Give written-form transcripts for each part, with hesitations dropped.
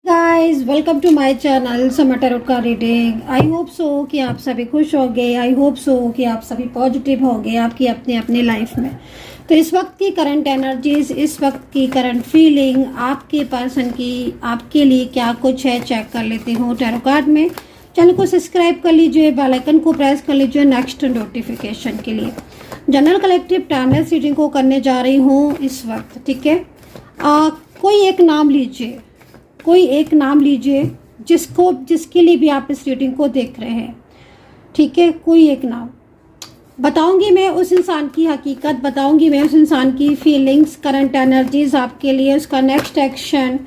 Guys welcome to my channel समय tarot का reading. I hope so कि आप सभी खुश होंगे। आई होप सो कि आप सभी पॉजिटिव होंगे आपकी अपने अपने लाइफ में। तो इस वक्त की करंट एनर्जीज, इस वक्त की करंट फीलिंग, आपके पर्सन की आपके लिए क्या कुछ है चेक कर लेती हूँ टैरो कार्ड में। चैनल को सब्सक्राइब कर लीजिए, बेल आइकन को प्रेस कर लीजिए नेक्स्ट नोटिफिकेशन के लिए। जनरल कलेक्टिव टाइमलेस रीडिंग को करने जा रही हूँ इस वक्त। ठीक है, कोई एक नाम लीजिए, कोई एक नाम लीजिए जिसके लिए भी आप इस रीडिंग को देख रहे हैं। ठीक है, कोई एक नाम बताऊंगी मैं, उस इंसान की हकीकत बताऊंगी मैं, उस इंसान की फीलिंग्स, करंट एनर्जीज आपके लिए, उसका नेक्स्ट एक्शन,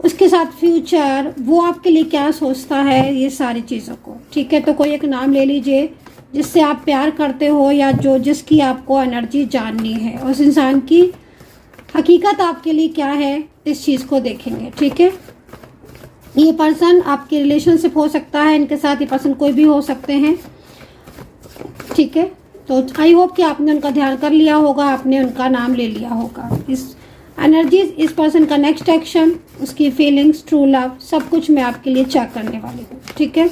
उसके साथ फ्यूचर, वो आपके लिए क्या सोचता है, ये सारी चीज़ों को। ठीक है, तो कोई एक नाम ले लीजिए जिससे आप प्यार करते हो या जिसकी आपको एनर्जी जाननी है। उस इंसान की हकीकत आपके लिए क्या है, इस चीज़ को देखेंगे। ठीक है, ये पर्सन आपके रिलेशनशिप हो सकता है, इनके साथ ये पर्सन कोई भी हो सकते हैं। ठीक है, तो आई होप कि आपने उनका ध्यान कर लिया होगा, आपने उनका नाम ले लिया होगा। इस एनर्जीज, इस पर्सन का नेक्स्ट एक्शन, उसकी फीलिंग्स, ट्रू लव, सब कुछ मैं आपके लिए चेक करने वाली हूँ। ठीक है,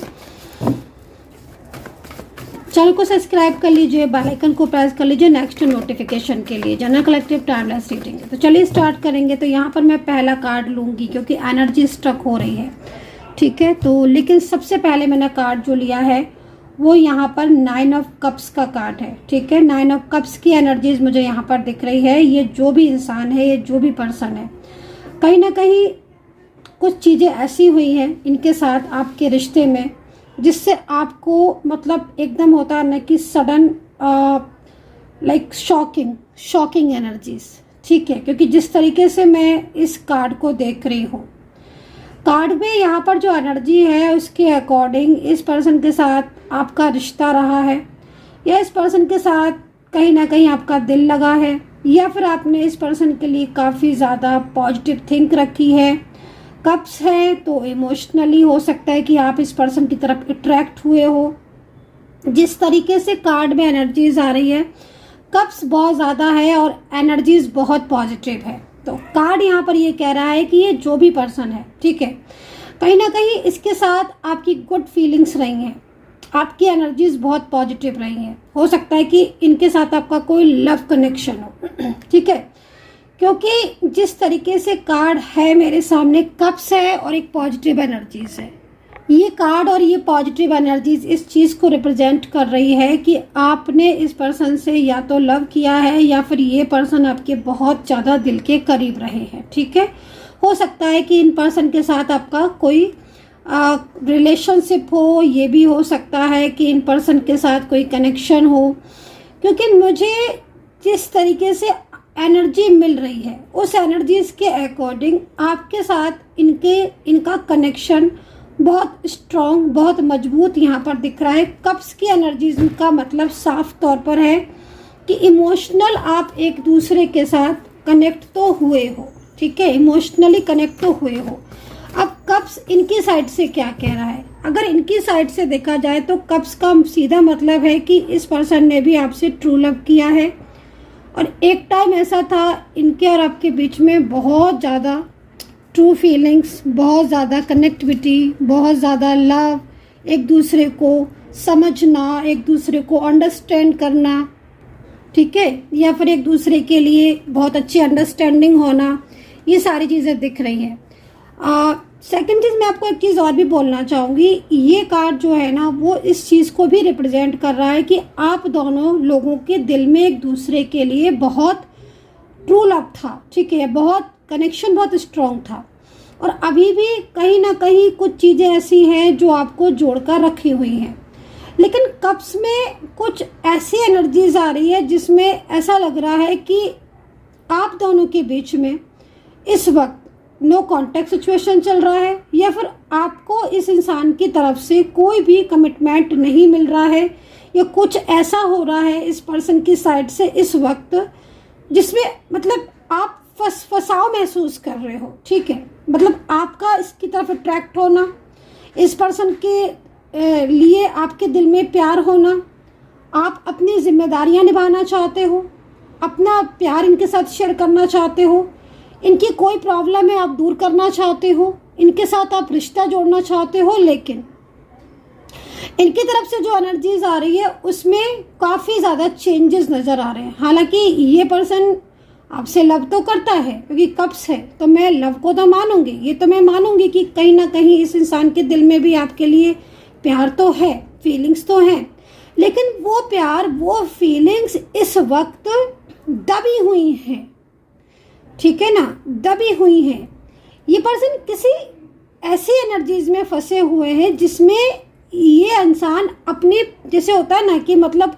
चैनल को सब्सक्राइब कर लीजिए, बेल आइकन को प्रेस कर लीजिए नेक्स्ट नोटिफिकेशन के लिए। जनरल कलेक्टिव टाइमलेस रीडिंग है, तो चलिए स्टार्ट करेंगे। तो यहाँ पर मैं पहला कार्ड लूँगी क्योंकि एनर्जी स्ट्रक हो रही है। ठीक है, तो लेकिन सबसे पहले मैंने कार्ड जो लिया है वो यहाँ पर 9 ऑफ कप्स का कार्ड है। ठीक है, 9 ऑफ कप्स की एनर्जीज मुझे यहाँ पर दिख रही है। ये जो भी इंसान है, ये जो भी पर्सन है, कहीं ना कहीं कुछ चीज़ें ऐसी हुई हैं इनके साथ आपके रिश्ते में जिससे आपको मतलब एकदम होता है ना कि सडन लाइक शॉकिंग एनर्जीज। ठीक है, क्योंकि जिस तरीके से मैं इस कार्ड को देख रही हूँ, कार्ड में यहाँ पर जो एनर्जी है उसके अकॉर्डिंग इस पर्सन के साथ आपका रिश्ता रहा है, या इस पर्सन के साथ कहीं ना कहीं आपका दिल लगा है, या फिर आपने इस पर्सन के लिए काफ़ी ज़्यादा पॉजिटिव थिंक रखी है। कप्स है तो इमोशनली हो सकता है कि आप इस पर्सन की तरफ अट्रैक्ट हुए हो। जिस तरीके से कार्ड में एनर्जीज आ रही है, कप्स बहुत ज़्यादा है और एनर्जीज बहुत पॉजिटिव है। तो कार्ड यहाँ पर ये कह रहा है कि ये जो भी पर्सन है, ठीक है, कहीं ना कहीं इसके साथ आपकी गुड फीलिंग्स रही हैं, आपकी एनर्जीज बहुत पॉजिटिव रही हैं। हो सकता है कि इनके साथ आपका कोई लव कनेक्शन हो। ठीक है, क्योंकि जिस तरीके से कार्ड है मेरे सामने, कप्स है और एक पॉजिटिव एनर्जीज है। ये कार्ड और ये पॉजिटिव एनर्जीज इस चीज़ को रिप्रेजेंट कर रही है कि आपने इस पर्सन से या तो लव किया है या फिर ये पर्सन आपके बहुत ज़्यादा दिल के करीब रहे हैं। ठीक है, हो सकता है कि इन पर्सन के साथ आपका कोई रिलेशनशिप हो, ये भी हो सकता है कि इन पर्सन के साथ कोई कनेक्शन हो, क्योंकि मुझे जिस तरीके से एनर्जी मिल रही है उस एनर्जीज के अकॉर्डिंग आपके साथ इनका कनेक्शन बहुत स्ट्रॉन्ग, बहुत मजबूत यहाँ पर दिख रहा है। कप्स की एनर्जीज का मतलब साफ तौर पर है कि इमोशनल आप एक दूसरे के साथ कनेक्ट तो हुए हो। ठीक है, इमोशनली कनेक्ट तो हुए हो। अब कप्स इनकी साइड से क्या कह रहा है? अगर इनकी साइड से देखा जाए तो कप्स का सीधा मतलब है कि इस पर्सन ने भी आपसे ट्रू लव किया है और एक टाइम ऐसा था इनके और आपके बीच में बहुत ज़्यादा ट्रू फीलिंग्स, बहुत ज़्यादा कनेक्टिविटी, बहुत ज़्यादा लव, एक दूसरे को समझना, एक दूसरे को अंडरस्टैंड करना। ठीक है, या फिर एक दूसरे के लिए बहुत अच्छी अंडरस्टैंडिंग होना, ये सारी चीज़ें दिख रही हैं। सेकंड चीज़, मैं आपको एक चीज़ और भी बोलना चाहूँगी। ये कार्ड जो है ना, वो इस चीज़ को भी रिप्रेजेंट कर रहा है कि आप दोनों लोगों के दिल में एक दूसरे के लिए बहुत ट्रू लव था। ठीक है, बहुत कनेक्शन बहुत स्ट्रॉन्ग था और अभी भी कहीं ना कहीं कुछ चीज़ें ऐसी हैं जो आपको जोड़कर रखी हुई हैं। लेकिन कप्स में कुछ ऐसी एनर्जीज आ रही है जिसमें ऐसा लग रहा है कि आप दोनों के बीच में इस वक्त नो कॉन्टैक्ट सिचुएशन चल रहा है, या फिर आपको इस इंसान की तरफ से कोई भी कमिटमेंट नहीं मिल रहा है, या कुछ ऐसा हो रहा है इस पर्सन की साइड से इस वक्त जिसमें मतलब आप फसाव महसूस कर रहे हो। ठीक है, मतलब आपका इसकी तरफ अट्रैक्ट होना, इस पर्सन के लिए आपके दिल में प्यार होना, आप अपनी जिम्मेदारियां निभाना चाहते हो, अपना प्यार इनके साथ शेयर करना चाहते हो, इनकी कोई प्रॉब्लम है आप दूर करना चाहते हो, इनके साथ आप रिश्ता जोड़ना चाहते हो, लेकिन इनकी तरफ से जो एनर्जीज आ रही है उसमें काफ़ी ज़्यादा चेंजेस नज़र आ रहे हैं। हालांकि ये पर्सन आपसे लव तो करता है, क्योंकि कप्स है तो मैं लव को तो मानूंगी, ये तो मैं मानूंगी कि कहीं ना कहीं इस इंसान के दिल में भी आपके लिए प्यार तो है, फीलिंग्स तो हैं, लेकिन वो प्यार, वो फीलिंग्स इस वक्त दबी हुई हैं, ठीक है ना, दबी हुई हैं। ये पर्सन किसी ऐसी एनर्जीज में फंसे हुए हैं जिसमें ये इंसान अपने, जैसे होता है ना कि मतलब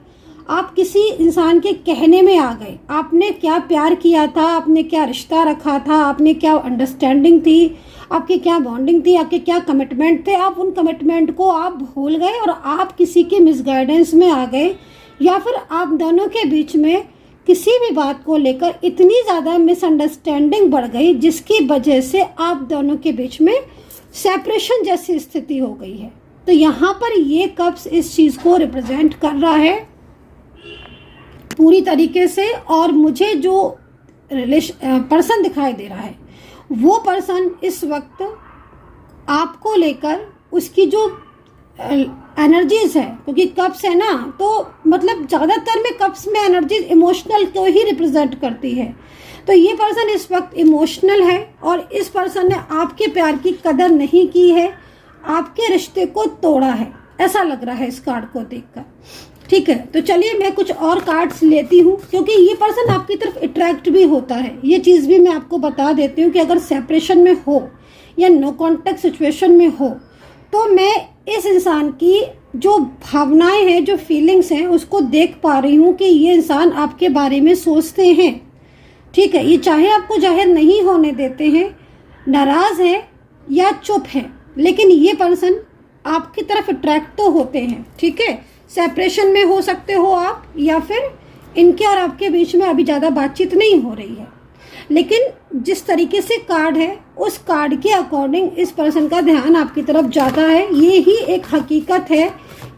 आप किसी इंसान के कहने में आ गए, आपने क्या प्यार किया था, आपने क्या रिश्ता रखा था, आपने क्या अंडरस्टैंडिंग थी, आपकी क्या बॉन्डिंग थी, आपके क्या कमिटमेंट थे, आप उन कमिटमेंट को आप भूल गए और आप किसी के मिसगाइडेंस में आ गए, या फिर आप दोनों के बीच में किसी भी बात को लेकर इतनी ज़्यादा मिसअंडरस्टैंडिंग बढ़ गई जिसकी वजह से आप दोनों के बीच में सेपरेशन जैसी स्थिति हो गई है। तो यहाँ पर ये कप्स इस चीज़ को रिप्रेजेंट कर रहा है पूरी तरीके से। और मुझे जो पर्सन दिखाई दे रहा है वो पर्सन इस वक्त आपको लेकर उसकी जो एनर्जीज है, क्योंकि कप्स है ना, तो मतलब ज़्यादातर में कप्स में एनर्जीज इमोशनल को ही रिप्रेजेंट करती है। तो ये पर्सन इस वक्त इमोशनल है और इस पर्सन ने आपके प्यार की कदर नहीं की है, आपके रिश्ते को तोड़ा है, ऐसा लग रहा है इस कार्ड को देखकर। ठीक है, तो चलिए मैं कुछ और कार्ड्स लेती हूँ, क्योंकि ये पर्सन आपकी तरफ अट्रैक्ट भी होता है। ये चीज़ भी मैं आपको बता देती हूँ कि अगर सेपरेशन में हो या नो कॉन्टेक्ट सिचुएशन में हो तो मैं इस इंसान की जो भावनाएं हैं, जो फीलिंग्स हैं, उसको देख पा रही हूँ कि ये इंसान आपके बारे में सोचते हैं। ठीक है, ये चाहे आपको जाहिर नहीं होने देते हैं, नाराज़ है या चुप है, लेकिन ये पर्सन आपकी तरफ अट्रैक्ट तो होते हैं। ठीक है, सेपरेशन में हो सकते हो आप, या फिर इनके और आपके बीच में अभी ज़्यादा बातचीत नहीं हो रही है, लेकिन जिस तरीके से कार्ड है उस कार्ड के अकॉर्डिंग इस पर्सन का ध्यान आपकी तरफ जाता है। ये ही एक हकीकत है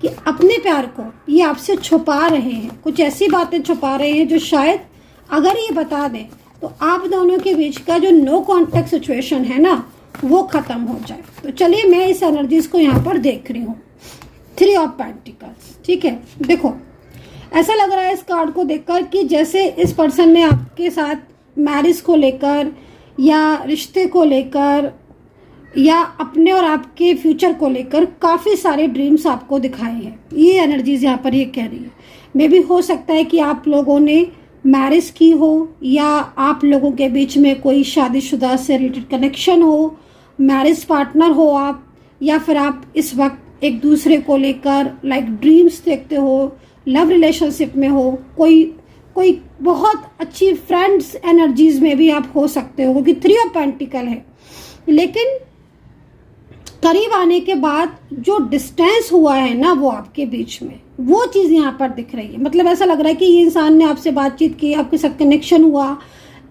कि अपने प्यार को ये आपसे छुपा रहे हैं, कुछ ऐसी बातें छुपा रहे हैं जो शायद अगर ये बता दें तो आप दोनों के बीच का जो नो कॉन्टेक्ट सिचुएशन है ना, वो ख़त्म हो जाए। तो चलिए मैं इस एनर्जीज को यहाँ पर देख रही हूँ। 3 ऑफ पेंटिकल्स। ठीक है, देखो ऐसा लग रहा है इस कार्ड को देखकर कि जैसे इस पर्सन ने आपके साथ मैरिज को लेकर या रिश्ते को लेकर या अपने और आपके फ्यूचर को लेकर काफ़ी सारे ड्रीम्स आपको दिखाए हैं। ये एनर्जीज यहाँ पर ये कह रही है। मे भी हो सकता है कि आप लोगों ने मैरिज की हो, या आप लोगों के बीच में कोई शादीशुदा से रिलेटेड कनेक्शन हो, मैरिज पार्टनर हो आप, या फिर आप इस वक्त एक दूसरे को लेकर लाइक ड्रीम्स देखते हो, लव रिलेशनशिप में हो, कोई बहुत अच्छी फ्रेंड्स एनर्जीज में भी आप हो सकते हो, क्योंकि 3 ऑफ पेंटिकल है। लेकिन करीब आने के बाद जो डिस्टेंस हुआ है ना वो आपके बीच में, वो चीज़ यहाँ पर दिख रही है। मतलब ऐसा लग रहा है कि ये इंसान ने आपसे बातचीत की, आपके साथ कनेक्शन हुआ,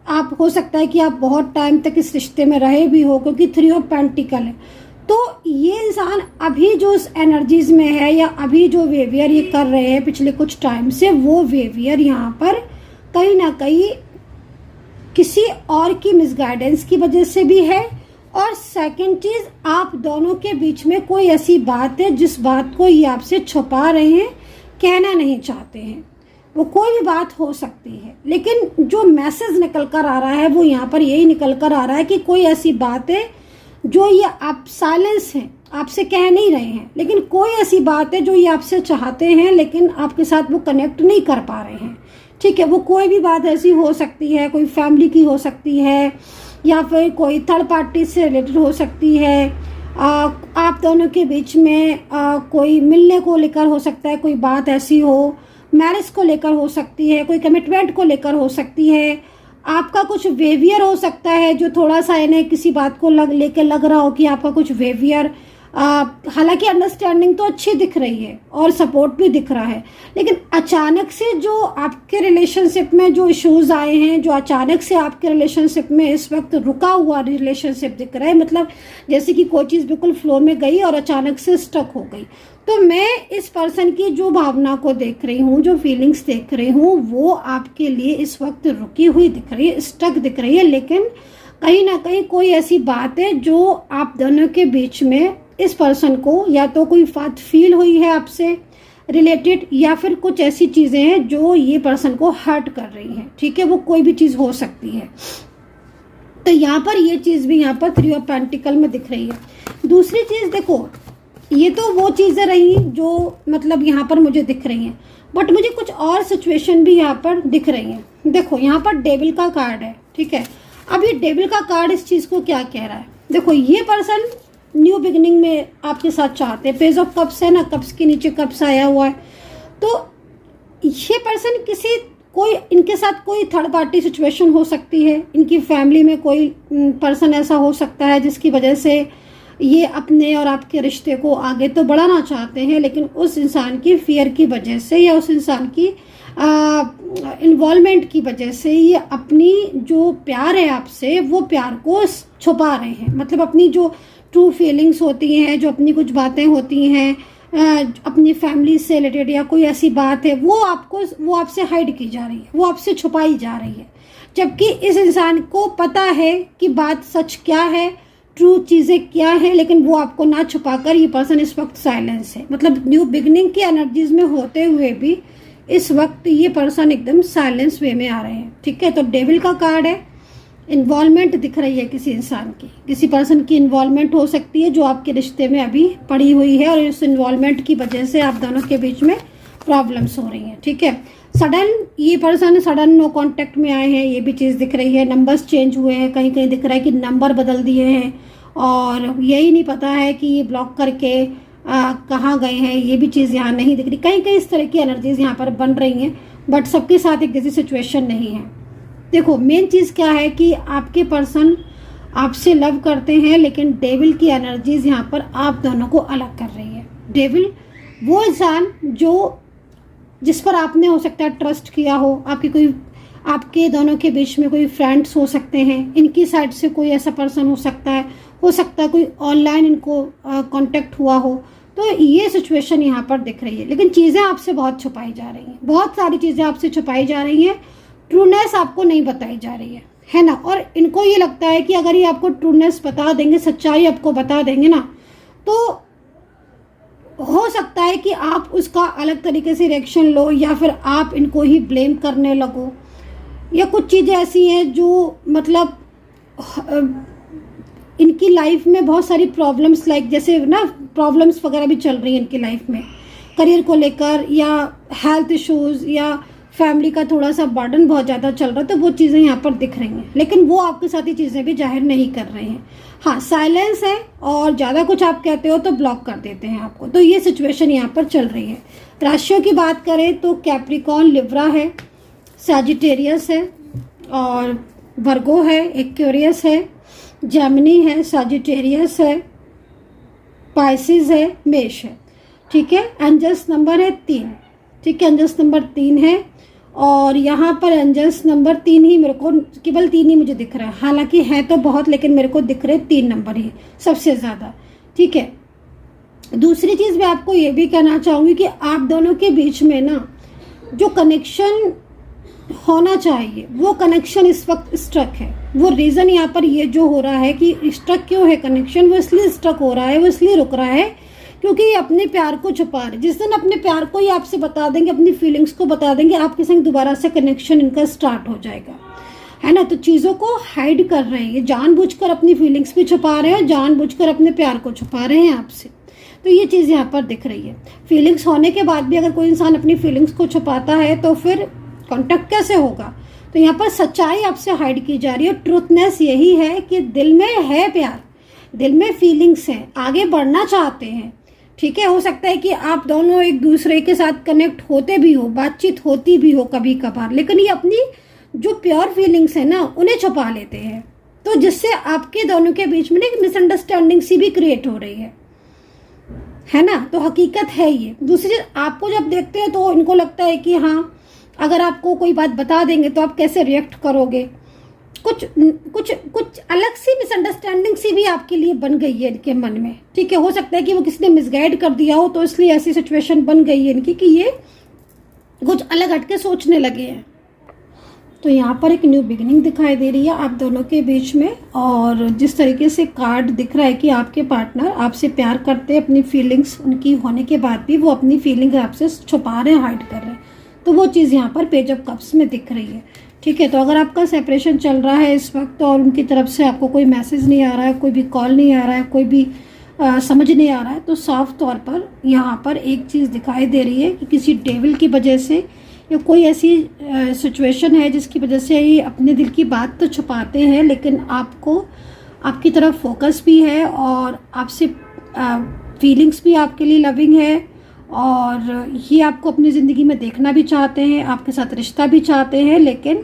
आप हो सकता है कि आप बहुत टाइम तक इस रिश्ते में रहे भी हो, क्योंकि 3 ऑफ पेंटिकल है। तो ये इंसान अभी जो इस एनर्जीज में है या अभी जो बिहेवियर ये कर रहे हैं पिछले कुछ टाइम से, वो बिहेवियर यहाँ पर कहीं ना कहीं किसी और की मिसगाइडेंस की वजह से भी है। और सेकंड चीज़, आप दोनों के बीच में कोई ऐसी बात है जिस बात को ये आपसे छुपा रहे हैं, कहना नहीं चाहते हैं। वो कोई भी बात हो सकती है, लेकिन जो मैसेज निकल कर आ रहा है वो यहाँ पर यही निकल कर आ रहा है कि कोई ऐसी बात है जो ये आप साइलेंस है, आपसे कह नहीं रहे हैं, लेकिन कोई ऐसी बात है जो ये आपसे चाहते हैं लेकिन आपके साथ वो कनेक्ट नहीं कर पा रहे हैं। ठीक है, वो कोई भी बात ऐसी हो सकती है, कोई फैमिली की हो सकती है, या फिर कोई थर्ड पार्टी से रिलेटेड हो सकती है, आप दोनों के बीच में कोई मिलने को लेकर हो सकता है, कोई बात ऐसी हो, मैरिज को लेकर हो सकती है, कोई कमिटमेंट को लेकर हो सकती है, आपका कुछ बिहेवियर हो सकता है जो थोड़ा सा इन्हें किसी बात को लेकर लग रहा हो कि आपका कुछ बिहेवियर, हालांकि अंडरस्टैंडिंग तो अच्छी दिख रही है और सपोर्ट भी दिख रहा है, लेकिन अचानक से जो आपके रिलेशनशिप में जो इश्यूज आए हैं, जो अचानक से आपके रिलेशनशिप में इस वक्त रुका हुआ रिलेशनशिप दिख रहा है, मतलब जैसे कि कोई चीज़ बिल्कुल फ्लो में गई और अचानक से स्टक हो गई। तो मैं इस पर्सन की जो भावना को देख रही हूँ, जो फीलिंग्स देख रही हूँ, वो आपके लिए इस वक्त रुकी हुई दिख रही है, स्टक दिख रही है, लेकिन कहीं ना कहीं कोई ऐसी बात है जो आप दोनों के बीच में इस पर्सन को या तो कोई बात फील हुई है आपसे रिलेटेड, या फिर कुछ ऐसी चीज़ें हैं जो ये पर्सन को हर्ट कर रही हैं। ठीक है, वो कोई भी चीज़ हो सकती है। तो यहाँ पर ये चीज़ भी यहाँ पर 3 ऑफ पेंटिकल में दिख रही है। दूसरी चीज़ देखो, ये तो वो चीज़ें रही जो मतलब यहाँ पर मुझे दिख रही हैं, बट मुझे कुछ और सिचुएशन भी यहाँ पर दिख रही हैं। देखो यहाँ पर डेविल का कार्ड है। ठीक है, अब ये डेविल का कार्ड इस चीज़ को क्या कह रहा है? देखो ये पर्सन न्यू बिगिनिंग में आपके साथ चाहते हैं। पेज ऑफ कप्स है ना, कप्स के नीचे कप्स आया हुआ है। तो ये पर्सन कोई इनके साथ कोई थर्ड पार्टी सिचुएशन हो सकती है। इनकी फैमिली में कोई पर्सन ऐसा हो सकता है जिसकी वजह से ये अपने और आपके रिश्ते को आगे तो बढ़ाना चाहते हैं, लेकिन उस इंसान की फियर की वजह से या उस इंसान की इन्वॉल्वमेंट की वजह से ये अपनी जो प्यार है आपसे वो प्यार को छुपा रहे हैं। मतलब अपनी जो ट्रू फीलिंग्स होती हैं, जो अपनी कुछ बातें होती हैं अपनी फैमिली से रिलेटेड या कोई ऐसी बात है, वो आपसे हाइड की जा रही है, वो आपसे छुपाई जा रही है। जबकि इस इंसान को पता है कि बात सच क्या है, ट्रू चीज़ें क्या है, लेकिन वो आपको ना छुपाकर ये पर्सन इस वक्त साइलेंस है। मतलब न्यू बिगनिंग की एनर्जीज में होते हुए भी इस वक्त ये पर्सन एकदम साइलेंस वे में आ रहे हैं। ठीक है, तो डेविल का कार्ड है। इन्वॉल्वमेंट दिख रही है किसी इंसान की, किसी पर्सन की इन्वॉल्वमेंट हो सकती है जो आपके रिश्ते में अभी पड़ी हुई है, और इस इन्वॉल्वमेंट की वजह से आप दोनों के बीच में प्रॉब्लम्स हो रही हैं। ठीक है, सडन ये पर्सन सडन नो कांटेक्ट में आए हैं, ये भी चीज़ दिख रही है। नंबर्स चेंज हुए हैं, कहीं कहीं दिख रहा है कि नंबर बदल दिए हैं, और यही नहीं पता है कि ये ब्लॉक करके कहाँ गए हैं, ये भी चीज़ यहाँ नहीं दिख रही। कहीं कहीं इस तरह की एनर्जीज यहाँ पर बन रही हैं, बट सबके साथ एक जैसी सिचुएशन नहीं है। देखो मेन चीज़ क्या है कि आपके पर्सन आपसे लव करते हैं, लेकिन डेविल की एनर्जीज यहाँ पर आप दोनों को अलग कर रही है। डेविल वो इंसान जिस पर आपने हो सकता है ट्रस्ट किया हो, आपके दोनों के बीच में कोई फ्रेंड्स हो सकते हैं, इनकी साइड से कोई ऐसा पर्सन हो सकता है कोई ऑनलाइन इनको कांटेक्ट हुआ हो। तो ये सिचुएशन यहाँ पर दिख रही है, लेकिन चीज़ें आपसे बहुत छुपाई जा रही हैं, बहुत सारी चीज़ें आपसे छुपाई जा रही हैं। ट्रूनेस आपको नहीं बताई जा रही है ना। और इनको ये लगता है कि अगर ये आपको ट्रूनेस बता देंगे, सच्चाई आपको बता देंगे ना, तो हो सकता है कि आप उसका अलग तरीके से रिएक्शन लो, या फिर आप इनको ही ब्लेम करने लगो, या कुछ चीज़ें ऐसी हैं जो मतलब इनकी लाइफ में बहुत सारी प्रॉब्लम्स जैसे ना प्रॉब्लम्स वगैरह भी चल रही हैं इनकी लाइफ में, करियर को लेकर या हेल्थ इश्यूज़ या फैमिली का थोड़ा सा बर्डन बहुत ज़्यादा चल रहा है। तो वो चीज़ें यहाँ पर दिख रही हैं, लेकिन वो आपके साथ ही चीज़ें भी जाहिर नहीं कर रहे हैं। हाँ, साइलेंस है, और ज़्यादा कुछ आप कहते हो तो ब्लॉक कर देते हैं आपको। तो ये सिचुएशन यहाँ पर चल रही है। राशियों की बात करें तो कैप्रिकॉन लिब्रा है, सैजिटेरियस है, और वर्गो है, एक्वेरियस है, जेमिनी है, सैजिटेरियस है, पाइसिस है, मेष है। ठीक है, एंजल्स नंबर है 3। ठीक है, एंजल्स नंबर 3 है, और यहाँ पर एंजल्स नंबर 3 ही मेरे को, केवल 3 ही मुझे दिख रहा है। हालांकि है तो बहुत, लेकिन मेरे को दिख रहे 3 नंबर ही सबसे ज़्यादा। ठीक है, दूसरी चीज़ मैं आपको ये भी कहना चाहूँगी कि आप दोनों के बीच में ना जो कनेक्शन होना चाहिए, वो कनेक्शन इस वक्त स्ट्रक है। वो रीज़न यहाँ पर ये जो हो रहा है कि स्ट्रक क्यों है कनेक्शन, वो इसलिए स्ट्रक हो रहा है, वो इसलिए रुक रहा है क्योंकि ये अपने प्यार को छुपा रहे। जिस दिन अपने प्यार को ये आपसे बता देंगे, अपनी फीलिंग्स को बता देंगे, आपके संग दोबारा से कनेक्शन इनका स्टार्ट हो जाएगा, है ना। तो चीज़ों को हाइड कर रहे हैं, ये जानबूझकर अपनी फीलिंग्स भी छुपा रहे हैं, जानबूझकर अपने प्यार को छुपा रहे हैं आपसे। तो ये चीज़ यहाँ पर दिख रही है। फीलिंग्स होने के बाद भी अगर कोई इंसान अपनी फीलिंग्स को छुपाता है तो फिर कॉन्टेक्ट कैसे होगा। तो यहाँ पर सच्चाई आपसे हाइड की जा रही है। ट्रूथनेस यही है कि दिल में है प्यार, दिल में फीलिंग्स हैं, आगे बढ़ना चाहते हैं। ठीक है, हो सकता है कि आप दोनों एक दूसरे के साथ कनेक्ट होते भी हो, बातचीत होती भी हो कभी कभार, लेकिन ये अपनी जो प्योर फीलिंग्स है ना उन्हें छुपा लेते हैं। तो जिससे आपके दोनों के बीच में एक मिसअंडरस्टैंडिंग सी भी क्रिएट हो रही है ना। तो हकीकत है ये। दूसरी चीज, आपको जब देखते हैं तो इनको लगता है कि हाँ, अगर आपको कोई बात बता देंगे तो आप कैसे रिएक्ट करोगे। कुछ अलग सी मिसअंडरस्टैंडिंग सी भी आपके लिए बन गई है इनके मन में। ठीक है, हो सकता है कि वो किसी ने मिसगाइड कर दिया हो, तो इसलिए ऐसी सिचुएशन बन गई है इनकी कि ये कुछ अलग हटके सोचने लगे हैं। तो यहाँ पर एक न्यू बिगिनिंग दिखाई दे रही है आप दोनों के बीच में। और जिस तरीके से कार्ड दिख रहा है कि आपके पार्टनर आपसे प्यार करते हैं, अपनी फीलिंग्स उनकी होने के बाद भी वो अपनी फीलिंग आपसे छुपा रहे हैं, हाइड कर रहे हैं, तो वो चीज़ यहाँ पर पेज ऑफ कप्स में दिख रही है। ठीक है, तो अगर आपका सेपरेशन चल रहा है इस वक्त और उनकी तरफ से आपको कोई मैसेज नहीं आ रहा है, कोई भी कॉल नहीं आ रहा है, कोई भी समझ नहीं आ रहा है, तो साफ तौर पर यहाँ पर एक चीज़ दिखाई दे रही है कि किसी डेविल की वजह से या कोई ऐसी सिचुएशन है जिसकी वजह से ये अपने दिल की बात तो छुपाते हैं, लेकिन आपको आपकी तरफ फोकस भी है और आपसे फीलिंग्स भी आपके लिए लविंग है और ये आपको अपनी ज़िंदगी में देखना भी चाहते हैं, आपके साथ रिश्ता भी चाहते हैं। लेकिन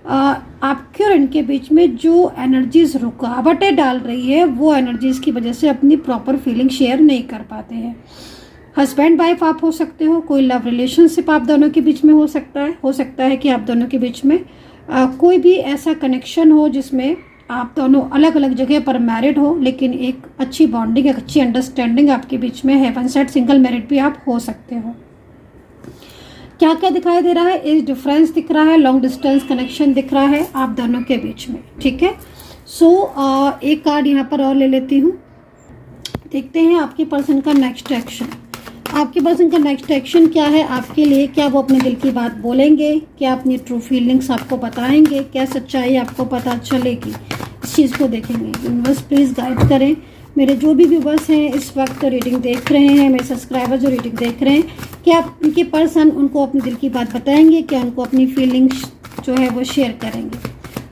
आपके और इनके बीच में जो एनर्जीज़ रुकावटें डाल रही है वो एनर्जीज़ की वजह से अपनी प्रॉपर फीलिंग शेयर नहीं कर पाते हैं। हस्बैंड वाइफ आप हो सकते हो, कोई लव रिलेशनशिप आप दोनों के बीच में हो सकता है कि आप दोनों के बीच में कोई भी ऐसा कनेक्शन हो जिसमें आप दोनों अलग अलग जगह पर मैरिड हो, लेकिन एक अच्छी बॉन्डिंग, एक अच्छी अंडरस्टैंडिंग आपके बीच में है। वन साइड सिंगल मैरिड भी आप हो सकते हो। क्या क्या दिखाई दे रहा है? एज डिफरेंस दिख रहा है, लॉन्ग डिस्टेंस कनेक्शन दिख रहा है आप दोनों के बीच में। ठीक है, सो एक कार्ड यहाँ पर और ले लेती हूँ। देखते हैं आपके पर्सन का नेक्स्ट एक्शन। आपके पर्सन का नेक्स्ट एक्शन क्या है आपके लिए? क्या वो अपने दिल की बात बोलेंगे? क्या अपनी ट्रू फीलिंग्स आपको बताएंगे? क्या सच्चाई आपको पता चलेगी? इस चीज़ को देखेंगे। यूनिवर्स प्लीज़ गाइड करें मेरे जो भी व्यूवर्स हैं इस वक्त रीडिंग देख रहे हैं, मेरे सब्सक्राइबर जो रीडिंग देख रहे हैं, क्या उनके पर्सन उनको अपने दिल की बात बताएंगे? क्या उनको अपनी फीलिंग्स जो है वो शेयर करेंगे?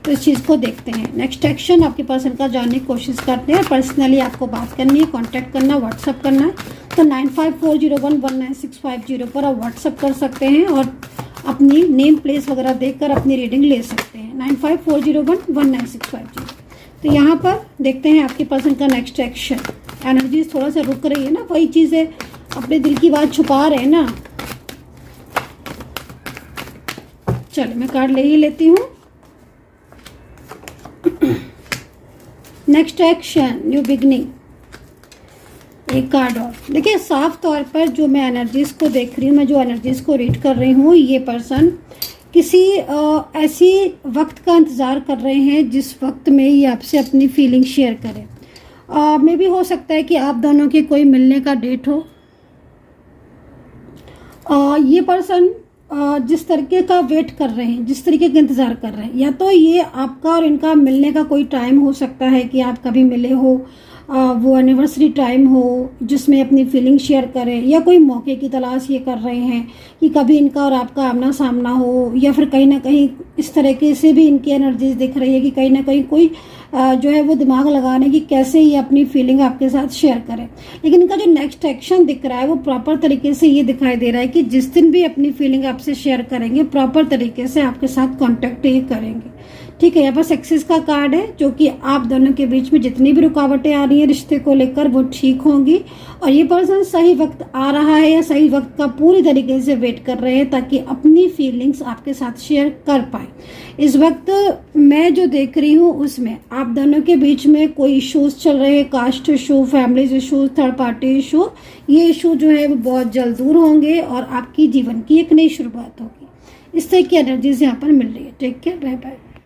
तो इस चीज़ को देखते हैं। नेक्स्ट एक्शन आपके पर्सन का जानने की कोशिश करते हैं। पर्सनली आपको बात करनी है, कांटेक्ट करना, व्हाट्सअप करना है, तो 9540119650 पर आप व्हाट्सअप कर सकते हैं और अपनी नेम प्लेस वगैरह देकर अपनी रीडिंग ले सकते हैं। 9540119650। तो यहाँ पर देखते हैं आपके पर्सन का नेक्स्ट एक्शन। एनर्जीज थोड़ा सा रुक रही है ना, वही चीज़ है, अपने दिल की बात छुपा रहे हैं ना। चलो मैं कार्ड ले ही लेती हूँ। Next action, new beginning. एक कार्ड और देखिए, साफ तौर पर जो मैं एनर्जीज को देख रही हूँ, मैं जो एनर्जीज को रीड कर रही हूँ, ये पर्सन किसी ऐसी वक्त का इंतज़ार कर रहे हैं जिस वक्त में ये आपसे अपनी फीलिंग शेयर करें। मे भी हो सकता है कि आप दोनों की कोई मिलने का डेट हो। ये पर्सन जिस तरीके का वेट कर रहे हैं, जिस तरीके का इंतज़ार कर रहे हैं, या तो ये आपका और इनका मिलने का कोई टाइम हो सकता है कि आप कभी मिले हो, वो एनिवर्सरी टाइम हो जिसमें अपनी फीलिंग शेयर करें, या कोई मौके की तलाश ये कर रहे हैं कि कभी इनका और आपका आमना सामना हो, या फिर कहीं ना कहीं इस तरीके से भी इनकी एनर्जीज दिख रही है कि कहीं ना कहीं कोई जो है वो दिमाग लगाने की कैसे ये अपनी फीलिंग आपके साथ शेयर करें। लेकिन इनका जो नेक्स्ट एक्शन दिख रहा है वो प्रॉपर तरीके से ये दिखाई दे रहा है कि जिस दिन भी अपनी फीलिंग आपसे शेयर करेंगे प्रॉपर तरीके से आपके साथ कॉन्टेक्ट ही करेंगे। ठीक है, यहाँ पर सक्सेस का कार्ड है, जो कि आप दोनों के बीच में जितनी भी रुकावटें आ रही हैं रिश्ते को लेकर वो ठीक होंगी, और ये पर्सन सही वक्त आ रहा है या सही वक्त का पूरी तरीके से वेट कर रहे हैं ताकि अपनी फीलिंग्स आपके साथ शेयर कर पाए। इस वक्त मैं जो देख रही हूँ उसमें आप दोनों के बीच में कोई इश्यूज चल रहे हैं, caste issue, families issue, third party issue. ये इशू जो है वो बहुत जल्द दूर होंगे और आपकी जीवन की एक नई शुरुआत होगी। इस तरह की एनर्जीज यहाँ पर मिल रही है। Take care, bye bye.